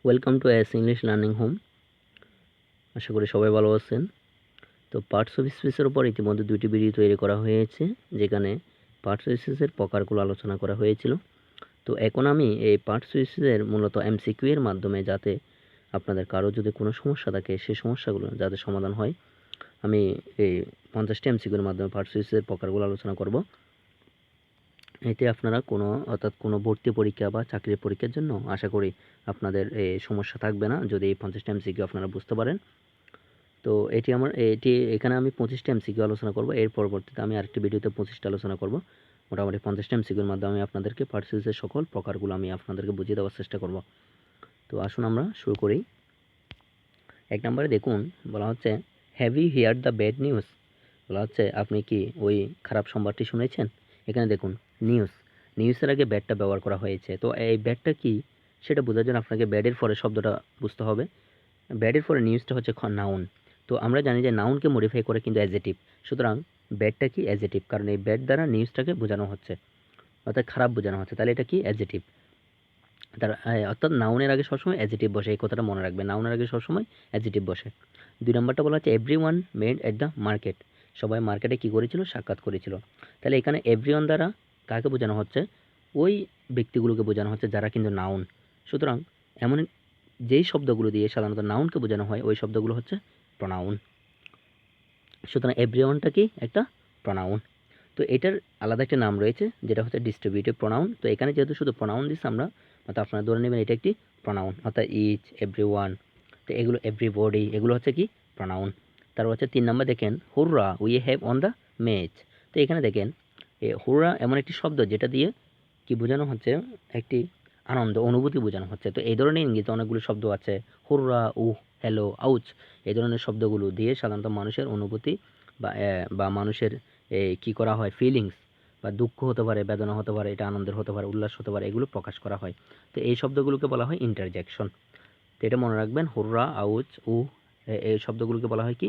Welcome to S English learning home. আশা করি সবাই ভালো আছেন। তো পার্টস অফ স্পিচের উপর ইতিমধ্যে 2টি ভিডিও তৈরি করা হয়েছে, যেখানে পার্টস অফ স্পিচের প্রকারগুলো আলোচনা করা হয়েছিল। তো এখন আমি এই পার্টস অফ স্পিচের মূলত এমসিকিউ এর মাধ্যমে, যাতে আপনাদের কারো যদি কোনো সমস্যা থাকে সেই সমস্যাগুলো যাতে সমাধান হয়, আমি এই 50টি এমসিকিউর মাধ্যমে পার্টস অফ স্পিচের প্রকারগুলো আলোচনা করব। এতে আপনারা কোনো ভর্তি পরীক্ষা বা চাকরির পরীক্ষার জন্য আশা করি আপনাদের সমস্যা থাকবে না, যদি এই 50টি এমসিকিউ আপনারা বুঝতে পারেন। তো এখানে আমি 25টা এমসিকিউ আলোচনা করব। এর পরবর্তীতে আমি আরেকটি ভিডিওতে 25টা আলোচনা করব। মোটামুটি 50টা এমসিকিউর মাধ্যমে আমি আপনাদেরকে পার্সেলসের সকল প্রকারগুলো আমি আপনাদেরকে বুঝিয়ে দেওয়ার চেষ্টা করব। তো আসুন আমরা শুরু করি। 1 নম্বরে দেখুন, বলা হচ্ছে have you hear the bad news. বলা হচ্ছে আপনি কি ওই খারাপ সংবাদটি শুনেছেন। এখানে দেখুন নিউজের আগে ব্যাডটা ব্যবহার করা হয়েছে। তো এই ব্যাডটা কি সেটা বোঝার জন্য আপনাকে ব্যাডের পরে শব্দটা বুঝতে হবে। ব্যাডের পরে নিউজটা হচ্ছে নাউন। তো আমরা জানি যে নাউনকে মডিফাই করে কিন্তু অ্যাজেটিভ। সুতরাং ব্যাডটা কি অ্যাজেটিভ, কারণ এই ব্যাড দ্বারা নিউজটাকে বোঝানো হচ্ছে, অর্থাৎ খারাপ বোঝানো হচ্ছে, তাহলে এটা কি অ্যাজেটিভ। অর্থাৎ নাউনের আগে সবসময় অ্যাজেটিভ বসে, এই কথাটা মনে রাখবে, নাউনের আগে সবসময় অ্যাজেটিভ বসে। 2 নম্বরটা বলা হচ্ছে everyone made at the market. সবাই মার্কেটে কি করেছিল, সাক্ষাৎ করেছিল। তাহলে এখানে এভরিওয়ান দ্বারা কাকে বোঝানো হচ্ছে, ওই ব্যক্তিগুলোকে বোঝানো হচ্ছে যারা কিন্তু নাউন। সুতরাং এমন যেই শব্দগুলো দিয়ে সাধারণত নাউনকে বোঝানো হয় ওই শব্দগুলো হচ্ছে প্রনাউন। সুতরাং এভরিওয়ানটা কি একটা প্রনাউন। তো এটার আলাদা একটা নাম রয়েছে যেটা হচ্ছে ডিস্ট্রিবিউটিভ প্রনাউন। তো এখানে যেহেতু শুধু প্রনাউন দিচ্ছে আমরা, অর্থাৎ আপনারা ধরে নেবেন এটা একটি প্রনাউন, অর্থাৎ ইচ, এভরিওয়ান, তো এগুলো এভরিবডি, এগুলো হচ্ছে কি প্রনাউন। তারপর হচ্ছে 3 নম্বর দেখেন হুররা we have on the match. তো এখানে দেখেন হুররা এমন একটি শব্দ যেটা দিয়ে কি বোঝানো হচ্ছে, একটি আনন্দ অনুভূতি বোঝানো হচ্ছে। তো এই ধরনের ইঙ্গিতে অনেকগুলো শব্দ আছে, হুররা, উহ, হ্যালো, আউচ, এই ধরনের শব্দগুলো দিয়ে সাধারণত মানুষের অনুভূতি বা মানুষের কি করা হয়, ফিলিংস, বা দুঃখ হতে পারে, বেদনা হতে পারে, এটা আনন্দের হতে পারে, উল্লাস হতে পারে, এগুলো প্রকাশ করা হয়। তো এই শব্দগুলোকে বলা হয় ইন্টারজেকশন। তো এটা মনে রাখবেন, হুররা, আউচ, উহ, এই শব্দগুলোকে বলা হয় কি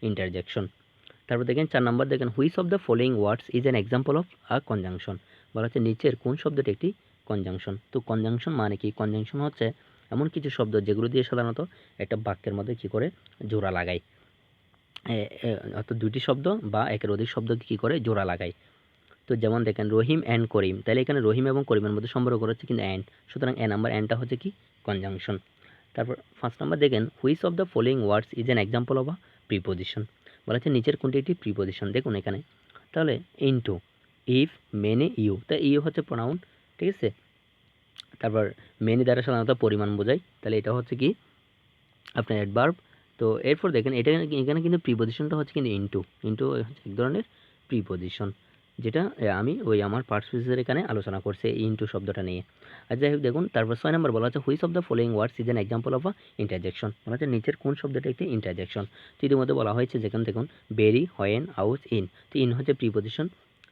ইন্টারজেকশন। তারপর দেখেন 4 নম্বর দেখেন which of the following words is an example of a conjunction. বলা হচ্ছে নিচের কোন শব্দটি একটি কনজাংশন। তো কনজাংশন মানে কি, কনজাংশন হচ্ছে এমন কিছু শব্দ যেগুলো দিয়ে সাধারণত একটা বাক্যের মধ্যে কি করে জোড়া লাগায়, অর্থাৎ 2টি শব্দ বা একের অধিক শব্দকে কি করে জোড়া লাগায়। তো যেমন দেখেন রহিম অ্যান্ড করিম, তাহলে এখানে রহিম এবং করিমের মধ্যে সম্পর্ক করা হচ্ছে কিন্তু অ্যান্ড, সুতরাং নাম্বার অ্যান্ডটা হচ্ছে কি কনজাংশন। তারপর 5 নাম্বার দেখেন which of the following words is an example of a preposition. বলা হচ্ছে নিচের কোনটি একটি প্রিপোজিশন। দেখুন এখানে তাহলে ইনটু, ইফ, মেনে, ইউ, তা ইউ হচ্ছে প্রোনাউন, ঠিক আছে। তারপর মেনি দ্বারা সাধারণত পরিমাণ বোঝায়, তাহলে এটা হচ্ছে কি আপনার অ্যাডভার্ব। তো এরপর দেখেন এটা এখানে কিন্তু প্রিপোজিশনটা হচ্ছে কিন্তু ইনটু, ইনটু হচ্ছে এক ধরনের প্রিপোজিশন, যেটা আমি ওই আমার পার্টস এখানে আলোচনা করছি ইনটু শব্দটা নিয়ে। আর যাই হোক দেখুন, তারপর 6 নম্বর বলা হচ্ছে which of the following words is an example of a interjection. বলা হচ্ছে নিচের কোন শব্দটা একটি ইন্টারজেকশন। তো ইতিমধ্যে বলা হয়েছে যেখানে দেখুন বেরি, হোয়েন, আউচ, ইন। তো ইন হচ্ছে প্রিপোজিশন,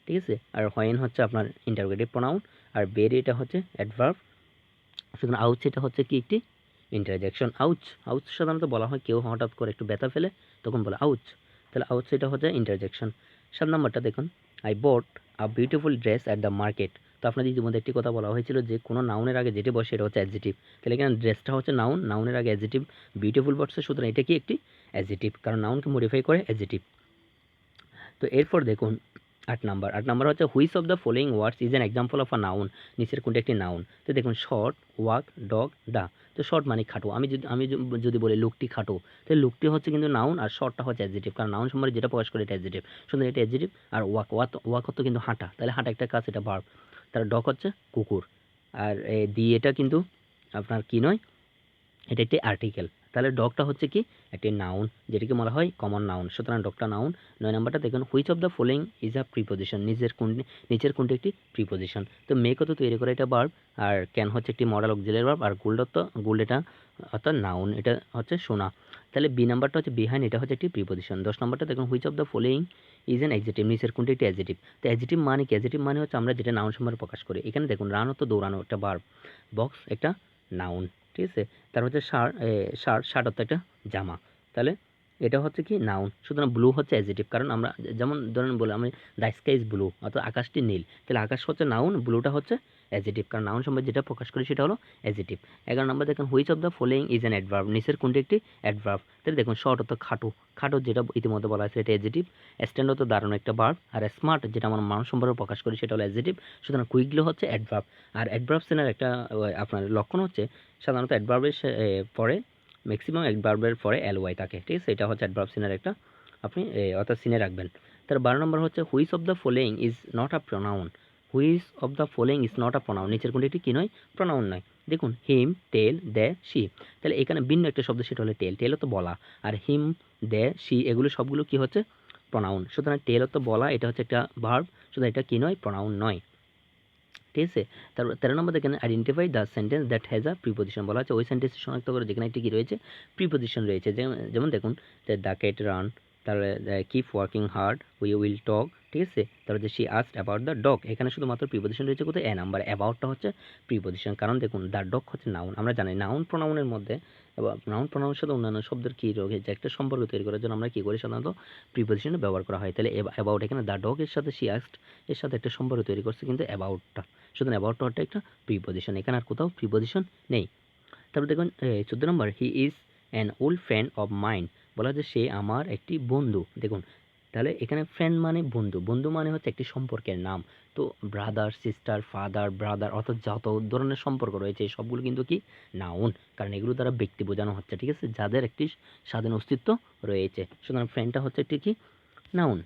ঠিক আছে, আর হোয়েন হচ্ছে আপনার ইন্টারোগেটিভ প্রোনাউন, আর বেরি এটা হচ্ছে অ্যাডভার্ব। সুতরাং আউচ এটা হচ্ছে কি একটি ইন্টারজেকশন। আউচ, আউচ সাধারণত বলা হয় কেউ হঠাৎ করে একটু ব্যথা ফেলে তখন বলে আউচ, তাহলে আউচ এটা হচ্ছে ইন্টারজেকশন। 7 নম্বরটা দেখুন I bought a beautiful dress at the market. তো আপনাদের ইতিমধ্যে একটি কথা বলা হয়েছিল যে কোনো নাউনের আগে যেটি বসে এটা হচ্ছে অ্যাডজেটিভ। তাহলে এখানে ড্রেসটা হচ্ছে নাউন, নাউনের আগে অ্যাডজেটিভ বিউটিফুল বসছে, সুতরাং এটা কি একটি অ্যাডজেটিভ, কারণ নাউনকে মডিফাই করে অ্যাডজেটিভ। তো এরপর দেখুন 8 নাম্বার হচ্ছে which of the following words is an example of a noun. নিচের কোনটি একটি নাউন। তো দেখুন শর্ট, ওয়াক, ডগ, দা। তো শর্ট মানে খাটো, আমি যদি বলি লোকটি খাটো, তাহলে লোকটি হচ্ছে কিন্তু নাউন আর শর্টটা হচ্ছে অ্যাডজেটিভ, কারণ নাউন সম্পর্কে যেটা প্রকাশ করে এটা অ্যাডজেটিভ, সুতরাং এটা অ্যাডজেটিভ। আর ওয়াক হতো কিন্তু হাঁটা, তাহলে হাঁটা একটা কাজ, এটা ভার্ব। তার ডগ হচ্ছে কুকুর, আর দি এটা কিন্তু আপনার কি নয়, এটা একটি আর্টিকেল। তাহলে ডগটা হচ্ছে কি একটি নাউন, যেটাকে বলা হয় কমন নাউন, সুতরাং ডগটা নাউন। 9 নাম্বারটা দেখুন which of the following is a preposition. নিচের কোনটি একটি প্রিপোজিশন। তো মেক তো তৈরি করা এটা ভার্ব, আর ক্যান হচ্ছে একটি মডেল অক্সিলারি ভার্ব, আর গোল্ড এটা অর্থাৎ নাউন, এটা হচ্ছে সোনা। তাহলে বি নাম্বারটা হচ্ছে বিহাইন্ড, এটা হচ্ছে একটি প্রিপোজিশন। 10 নাম্বারটা দেখুন which of the following is an adjective. নিচের কোনটি একটি অ্যাডজেক্টিভ। তো অ্যাডজেক্টিভ মানে কি, অ্যাডজেক্টিভ মানে হচ্ছে আমরা যেটা নাউন সম্পর্কে প্রকাশ করি। এখানে দেখুন রান তো দৌড়ানো একটা ভার্ব, বক্স একটা নাউন, ঠিক আছে। তার হচ্ছে শার্ট অর্থাৎ একটা জামা, তাহলে এটা হচ্ছে কি নাউন। সুতরাং ব্লু হচ্ছে অ্যাডজেক্টিভ, কারণ যেমন ধরেন বলে আমি দ্য স্কাই ইজ ব্লু, অর্থাৎ আকাশটি নীল, তাহলে আকাশ হচ্ছে নাউন, ব্লুটা হচ্ছে অ্যাডজেটিভ, কারণ নাউন সম্পর্কে যেটা প্রকাশ করি সেটা হলো অ্যাডজেটিভ। 11 নম্বর দেখেন which of the following is an adverb, নিচের কোনটি একটি অ্যাডভার্ব। তাহলে দেখুন শর্ট অর্থ খাটো, খাটো যেটা ইতিমধ্যে বলা আছে এটা অ্যাডজেটিভ। স্ট্যান্ড অর্থ দারুণ একটা ভার্ব, আর স্মার্ট যেটা আমরা মানুষ সম্পর্কে প্রকাশ করি সেটা হলো অ্যাডজেটিভ। সুতরাং কুইকলি হচ্ছে অ্যাডভার্ব। আর অ্যাডভার্ব চেনার একটা আপনার লক্ষণ হচ্ছে সাধারণত অ্যাডভার্বের পরে ম্যাক্সিমাম অ্যাডভার্বের পরে এলওয়াই থাকে, ঠিক আছে, এটা হচ্ছে অ্যাডভার্ব সিনের একটা আপনি অর্থাৎ সিনে রাখবেন। তার 12 নম্বর হচ্ছে which of the following is not a pronoun, which of the following is not a pronoun, নিচের কোনটি একটি কী নয়, প্রোনাউন নয়। দেখুন হিম, টেল, দে, শি, তাহলে এখানে ভিন্ন একটা শব্দ সেটা হলো টেল, টেল তো বলা, আর হিম, দে, শি এগুলো সবগুলো কি হচ্ছে প্রোনাউন। সুতরাং টেল তো বলা, এটা হচ্ছে একটা ভার্ব, সুতরাং এটা কি নয়, প্রোনাউন নয়, ঠিক আছে। তারপর 13 নম্বর দেখেন identify the sentence that has a preposition, বলা হচ্ছে ওই সেন্টেন্স শনাক্ত করে যেখানে একটি কী রয়েছে, প্রিপোজিশন রয়েছে। যেমন দেখুন দ্য ক্যাট রান, তাহলে keep working hard, we will talk, ঠিক আছে। তারপর যে she asked about the dog, এখানে শুধুমাত্র প্রিপোজিশন রয়েছে কোথায়, এ নাম্বার, অ্যাবাউটটা হচ্ছে প্রিপোজিশন। কারণ দেখুন দ্য ডগ হচ্ছে নাউন, আমরা জানি নাউন প্রোনাউনের মধ্যে নাউন প্রোনাউনের সাথে অন্যান্য শব্দের কী রয়েছে একটা সম্পর্ক তৈরি করার জন্য আমরা কী করি, সাধারণত প্রিপোজিশনে ব্যবহার করা হয়। তাহলে অ্যাবাউট এখানে দ্য ডগ এর সাথে শি আস্কড এর সাথে একটা সম্পর্ক তৈরি করছে কিন্তু অ্যাবাউটটা, সুতরাং অ্যাবাউট হচ্ছে একটা প্রিপোজিশন, এখানে আর কোথাও প্রিপোজিশন নেই। তারপর দেখুন 14 নম্বর he is an old friend of mind, বলা হচ্ছে সে আমার একটি বন্ধু। দেখুন তাহলে এখানে ফ্রেন্ড মানে বন্ধু, বন্ধু মানে হচ্ছে একটি সম্পর্কের নাম। তো ব্রাদার, সিস্টার, ফাদার, ব্রাদার অর্থাৎ যত ধরনের সম্পর্ক রয়েছে এই সবগুলো কিন্তু কি নাউন, কারণ এগুলো দ্বারা ব্যক্তি বোঝানো হচ্ছে, ঠিক আছে, যাদের একটি স্বাধীন অস্তিত্ব রয়েছে। সুতরাং ফ্রেন্ডটা হচ্ছে একটি কি নাউন,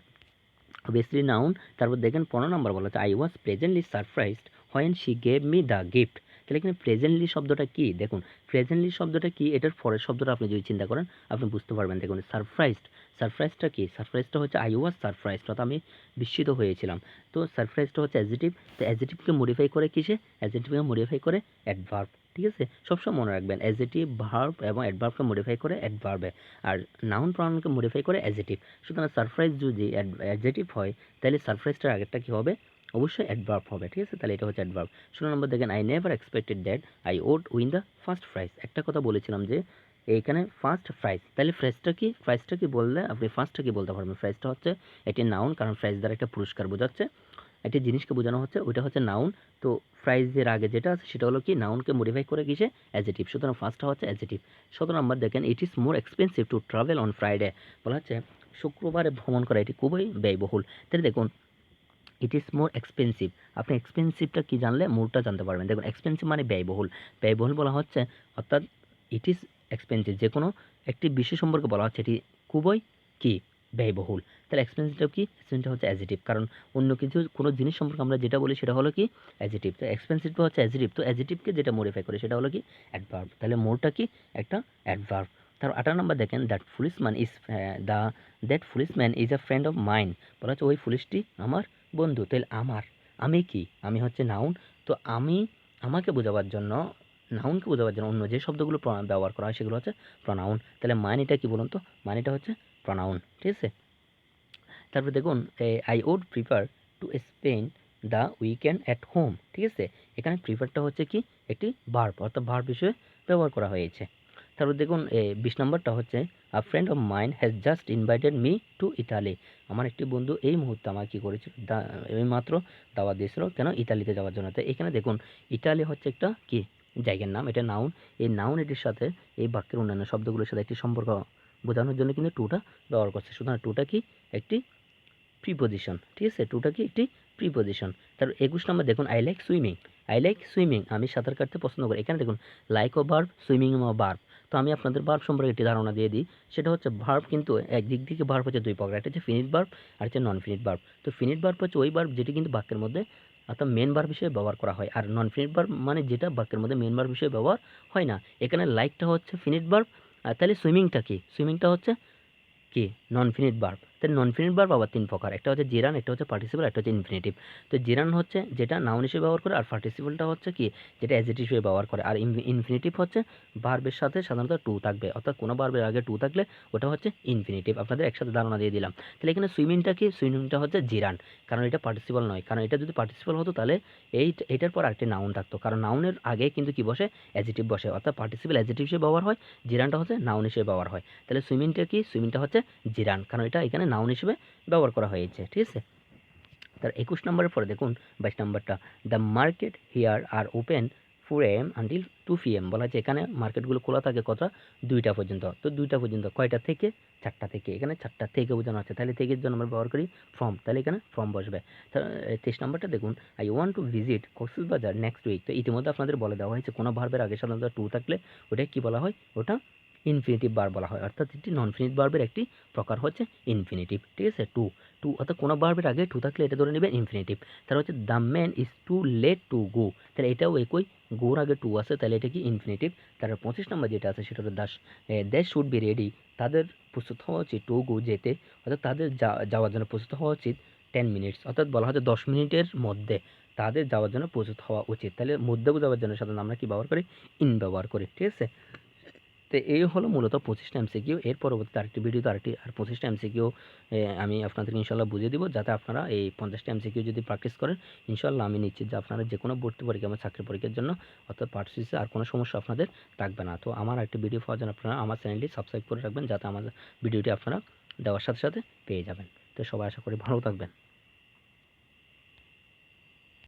অবভিয়াসলি নাউন। তারপর দেখেন 15 নম্বর বলা হচ্ছে I was presently surprised when she gave me the gift. তাহলে এখানে প্রেজেন্টলি শব্দটা কি, দেখুন প্রেজেন্টলি শব্দটা কি, এটার পরের শব্দটা আপনি যদি চিন্তা করেন আপনি বুঝতে পারবেন। দেখুন সারপ্রাইজড, সারপ্রাইজটা কি, সারপ্রাইজটা হচ্ছে আই ওয়াজ সারপ্রাইজড, অর্থাৎ আমি বিস্মিত হয়েছিলাম। তো সারপ্রাইজটা হচ্ছে অ্যাডজেটিভ, তো অ্যাডজেটিভকে মডিফাই করে কিসে, অ্যাডজেটিভকে মডিফাই করে অ্যাডভার্ব, ঠিক আছে, সবসময় মনে রাখবেন অ্যাডজেটিভ ভার্ব এবং অ্যাডভার্বকে মডিফাই করে অ্যাডভার্বে, আর নাউন প্রনাউনকে মডিফাই করে অ্যাডজেটিভ। সুতরাং সারপ্রাইজ যদি অ্যাডজেটিভ হয় তাহলে সারপ্রাইজটার আগেরটা কী হবে, অবশ্যই অ্যাডভার্ব হবে, ঠিক আছে, তাহলে এটা হচ্ছে অ্যাডভার্ব। 16 নম্বর দেখেন I never expected that I ode win the first prize, একটা কথা বলেছিলাম যে এইখানে ফার্স্ট প্রাইজ, তাহলে প্রাইজটা কি বললে আপনি ফার্স্টটা কি বলতে পারবেন, প্রাইজটা হচ্ছে এটি নাউন, কারণ প্রাইজ দ্বারা একটা পুরস্কার বোঝাচ্ছে, একটি জিনিসকে বোঝানো হচ্ছে, ওইটা হচ্ছে নাউন। তো প্রাইজের আগে যেটা আছে সেটা হলো কি নাউনকে মডিফাই করে কিসে, অ্যাডজেটিভ, সুতরাং ফার্স্টটা হচ্ছে অ্যাডজেটিভ। 17 নম্বর দেখেন it is more expensive to travel on Friday, বলা হচ্ছে শুক্রবারে ভ্রমণ করা এটি খুবই ব্যয়বহুল। তাহলে দেখুন ইট ইজ মোর এক্সপেন্সিভ, আপনি এক্সপেন্সিভটা কি জানলে মোরটা জানতে পারবেন। দেখুন এক্সপেন্সিভ মানে ব্যয়বহুল, ব্যয়বহুল বলা হচ্ছে অর্থাৎ ইট ইজ এক্সপেন্সিভ, যে কোনো একটি বিষয় সম্পর্কে বলা হচ্ছে এটি খুবই কি ব্যয়বহুল। তাহলে এক্সপেন্সিভটা কি, এক্সপেন্সিভ হচ্ছে অ্যাডজেটিভ, কারণ অন্য কিছু কোনো জিনিস সম্পর্কে আমরা যেটা বলি সেটা হলো কি অ্যাডজেটিভ, তো এক্সপেন্সিভটা হচ্ছে অ্যাডজেটিভ, তো অ্যাডজেটিভকে যেটা মডিফাই করে সেটা হলো কি অ্যাডভার্ব, তাহলে মোরটা কি একটা অ্যাডভার্ব। তার 18 নম্বর দেখেন that foolish man is a friend of mind, বলা হচ্ছে ওই ফুলিশটি আমার বন্ধু। তাহলে আমি কি, আমি হচ্ছে নাউন, তো আমাকে বোঝাবার জন্য, নাউনকে বোঝাবার জন্য অন্য যে শব্দগুলো ব্যবহার করা হয় সেগুলো হচ্ছে প্রনাউন। তাহলে মানিটা কি বলুন তো, মানিটা হচ্ছে প্রনাউন, ঠিক আছে। তারপর দেখুন I would prefer to spend the weekend at home, ঠিক আছে, এখানে প্রিফারটা হচ্ছে কি একটি ভার্ব, অর্থাৎ ভার্ব হিসেবে ব্যবহার করা হয়েছে। তারপর দেখুন 20 নম্বরটা হচ্ছে a friend of mine has just invited me to Italy, আমার একটি বন্ধু এই মুহূর্তে আমার কী করেছিল, এই মাত্র দাওয়াত দিয়েছিল, কেন, ইতালিতে যাওয়ার জন্য। তো এখানে দেখুন ইতালি হচ্ছে একটা কি জায়গার নাম, এটা নাউন, এই নাউন এটির সাথে এই বাক্যের অন্যান্য শব্দগুলোর সাথে একটি সম্পর্ক বোঝানোর জন্য কিন্তু টুটা ব্যবহার করছে, সুতরাং টুটা কি একটি প্রিপোজিশন, ঠিক আছে, টুটা কি একটি প্রিপোজিশন। তারপর 21 নম্বর দেখুন আই লাইক সুইমিং, আমি সাঁতার কাটতে পছন্দ করি। এখানে দেখুন লাইক ও ভার্ব, সুইমিং ও ভার্ব, তো আমি আপনাদের ভার্ব সম্পর্কে একটি ধারণা দিয়ে দিই, সেটা হচ্ছে ভার্ব কিন্তু একদিক থেকে ভার্ব হচ্ছে দুই প্রকার, একটা হচ্ছে ফিনিট ভার্ব আর হচ্ছে নন ফিনিট ভার্ব। তো ফিনিট ভার্ব হচ্ছে ওই ভার্ব যেটি কিন্তু বাক্যের মধ্যে অর্থাৎ মেন ভার্ব হিসেবে ব্যবহার করা হয়, আর নন ফিনিট ভার্ব মানে যেটা বাক্যের মধ্যে মেন ভার্ব হিসেবে ব্যবহার হয় না। এখানে লাইকটা হচ্ছে ফিনিট ভার্ব, আর তাহলে সুইমিংটা কি, সুইমিংটা হচ্ছে কি নন ফিনিট ভার্ব। তাহলে নন ফিনিট ভার্ব আবার তিন প্রকার, একটা হচ্ছে জিরান, একটা হচ্ছে পার্টিসিপল, একটা হচ্ছে ইনফিনিটিভ। তো জিরান হচ্ছে যেটা নাউন হিসেবে ব্যবহার করে, আর পার্টিসিপলটা হচ্ছে কি যেটা অ্যাডজেক্টিভ হিসেবে ব্যবহার করে, আর ইনফিনিটিভ হচ্ছে ভার্বের সাথে সাধারণত টু থাকবে, অর্থাৎ কোনো ভার্বের আগে টু থাকলে ওটা হচ্ছে ইনফিনিটিভ। আপনাদের একসাথে ধারণা দিয়ে দিলাম। তাহলে এখানে সুইমিংটা কি, সুইমিংটা হচ্ছে জিরান, কারণ এটা পার্টিসিপল নয়, কারণ এটা যদি পার্টিসিপল হতো তাহলে এটার পর আরেকটি নাউন থাকতো, কারণ নাউনের আগে কিন্তু কি বসে অ্যাডজেক্টিভ বসে, অর্থাৎ পার্টিসিপল অ্যাডজেক্টিভ হিসেবে ব্যবহার হয়, জিরানটা হচ্ছে নাউন হিসেবে ব্যবহার হয়। তাহলে সুইমিংটা কি, সুইমিংটা হচ্ছে জিরান, কারণ এটা এখানে নাউন হিসেবে ব্যবহার করা হয়েছে, ঠিক আছে। তার 21 নম্বরের পরে দেখুন 22 নম্বরটা, the market here are open 4 AM until 2 PM। বলা হচ্ছে এখানে মার্কেটগুলো খোলা থাকে কটা, 2টা পর্যন্ত। তো 2টা পর্যন্ত কয়টা থেকে, 4টা থেকে। এখানে 4টা থেকে বোঝানো আছে, তাহলে থেকের জন্য আমরা ব্যবহার করি ফ্রম, তাহলে এখানে ফ্রম বসবে। 23 নম্বরটা দেখুন, I want to visit Cox's Bazar next week. তো ইতিমধ্যে আপনাদের বলে দেওয়া হয়েছে কোনো ভার্বের আগে সাধারণত টু থাকলে ওটা কি বলা হয়, ওটা ইনফিনিটিভ ভার্ব বলা হয়, অর্থাৎ এটি নন ফিনিট ভার্বের একটি প্রকার হচ্ছে ইনফিনিটিভ। ঠিক আছে, টু টু অর্থাৎ কোনো ভার্বের আগে টু থাকলে এটা ধরে নেবেন ইনফিনিটিভ। তাহলে হচ্ছে the man is to let to go, তাহলে এটাও একই, গোর আগে টু আছে, তাহলে এটা কি ইনফিনিটিভ। তারপর 25 নম্বর যেটা আছে সেটা হলো দে শুড বি রেডি, তাদের প্রস্তুত হওয়া উচিত টু গো, যেতে, অর্থাৎ তাদের যাওয়ার জন্য প্রস্তুত হওয়া উচিত 10 মিনিটস, অর্থাৎ বলা হচ্ছে 10 মিনিটের মধ্যে তাদের যাওয়ার জন্য প্রস্তুত হওয়া উচিত। তাহলে মধ্যে বোঝাবার জন্য সাধারণত আমরা কি ব্যবহার করি, ইন ব্যবহার করি। ঠিক আছে, তো এই হলো মূলত 25টা এমসিকিউ। এর পরবর্তীতে আরেকটি ভিডিওতে আর 25টা এমসিকিউ আমি আপনাদেরকে ইনশাল্লাহ বুঝিয়ে দিব, যাতে আপনারা এই 50টা এমসিকিউ যদি প্র্যাকটিস করেন, ইনশাল্লাহ আমি নিশ্চিত যে আপনারা যে কোনো ভর্তি পরীক্ষা বা চাকরি পরীক্ষার জন্য অর্থাৎ পার্ট সিরিজে আর কোনো সমস্যা আপনাদের থাকবে না। তো আমার আরেকটি ভিডিও পাওয়ার জন্য আপনারা আমার চ্যানেলটি সাবস্ক্রাইব করে রাখবেন, যাতে আমার ভিডিওটি আপনারা দেওয়ার সাথে সাথে পেয়ে যাবেন। তো সবাই আশা করি ভালো থাকবেন।